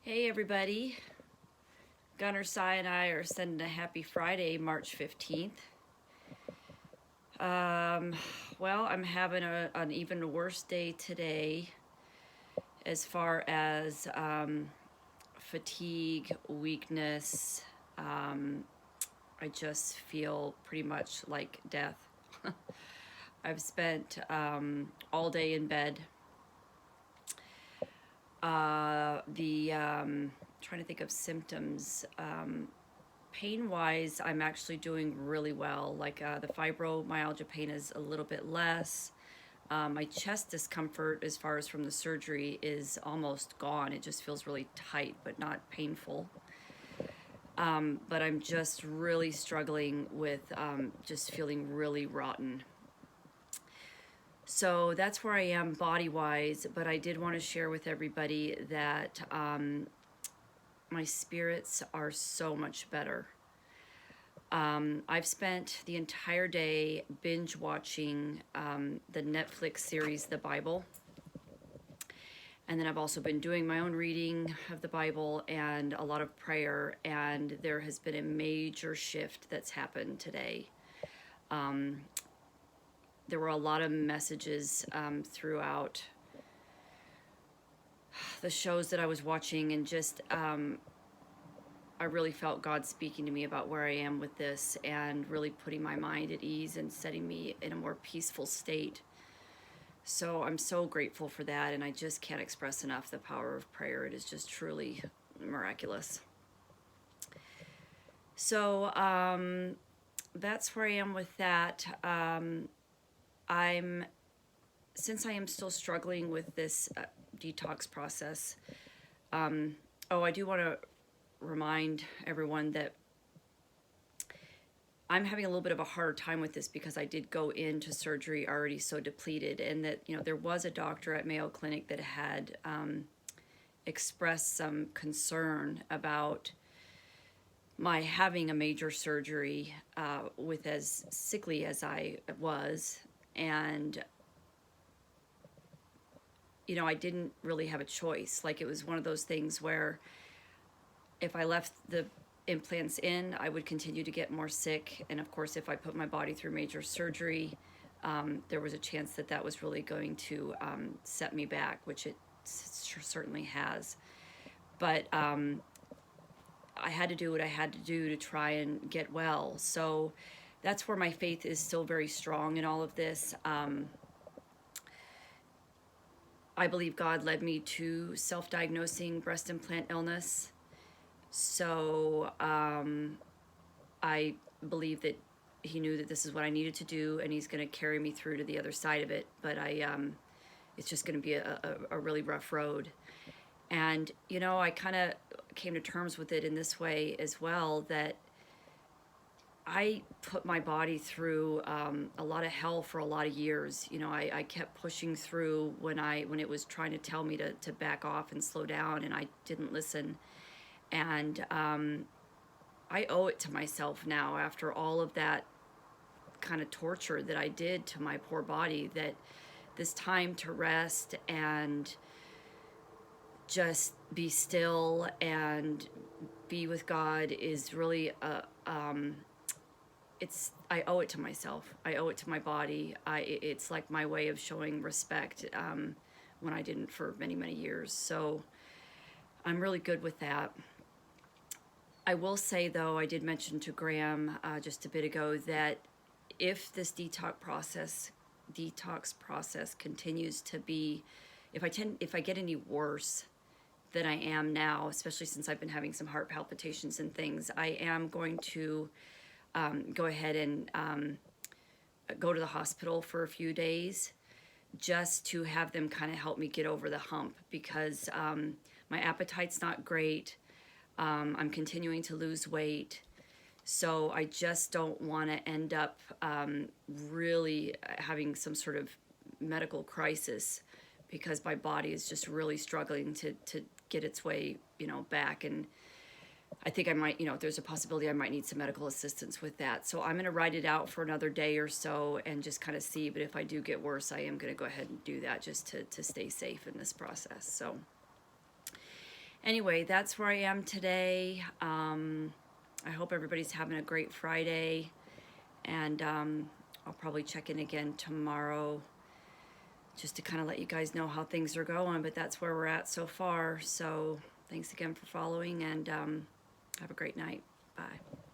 Hey everybody, Gunnar Sai and I are sending a happy Friday, March 15th. Well, I'm having an even worse day today as far as fatigue, weakness. I just feel pretty much like death. I've spent all day in bed. Trying to think of symptoms. Pain-wise, I'm actually doing really well. Like the fibromyalgia pain is a little bit less. My chest discomfort, as far as from the surgery, is almost gone. It just feels really tight, but not painful. But I'm just really struggling with just feeling really rotten. So that's where I am body-wise, but I did want to share with everybody that my spirits are so much better. I've spent the entire day binge watching the Netflix series, The Bible. And then I've also been doing my own reading of the Bible and a lot of prayer, and there has been a major shift that's happened today. There were a lot of messages throughout the shows that I was watching, and just I really felt God speaking to me about where I am with this and really putting my mind at ease and setting me in a more peaceful state. So I'm so grateful for that, and I just can't express enough the power of prayer. It is just truly miraculous. So that's where I am with that. Since I am still struggling with this detox process, I do want to remind everyone that I'm having a little bit of a harder time with this because I did go into surgery already so depleted, and that, you know, there was a doctor at Mayo Clinic that had expressed some concern about my having a major surgery with as sickly as I was. And you know, I didn't really have a choice. Like, it was one of those things where if I left the implants in, I would continue to get more sick. And of course, if I put my body through major surgery, there was a chance that that was really going to set me back, which it certainly has. But I had to do what I had to do to try and get well. So that's where my faith is still very strong in all of this. I believe God led me to self-diagnosing breast implant illness. So I believe that he knew that this is what I needed to do, and he's going to carry me through to the other side of it. But it's just going to be a really rough road. And, you know, I kind of came to terms with it in this way as well, that I put my body through a lot of hell for a lot of years. You know, I kept pushing through when it was trying to tell me to back off and slow down, and I didn't listen. And I owe it to myself now, after all of that kind of torture that I did to my poor body, that this time to rest and just be still and be with God is really I owe it to myself. I owe it to my body. It's like my way of showing respect when I didn't for many, many years. So I'm really good with that. I will say, though, I did mention to Graham just a bit ago that if this detox process continues to be, if I get any worse than I am now, especially since I've been having some heart palpitations and things, I am going to go ahead and go to the hospital for a few days just to have them kind of help me get over the hump, because my appetite's not great. I'm continuing to lose weight. So I just don't want to end up really having some sort of medical crisis, because my body is just really struggling to get its way, you know, back. And I think I might, you know, there's a possibility I might need some medical assistance with that. So I'm going to ride it out for another day or so and just kind of see. But if I do get worse, I am going to go ahead and do that just to stay safe in this process. So anyway, that's where I am today. I hope everybody's having a great Friday, and I'll probably check in again tomorrow just to kind of let you guys know how things are going, but that's where we're at so far. So thanks again for following, and have a great night. Bye.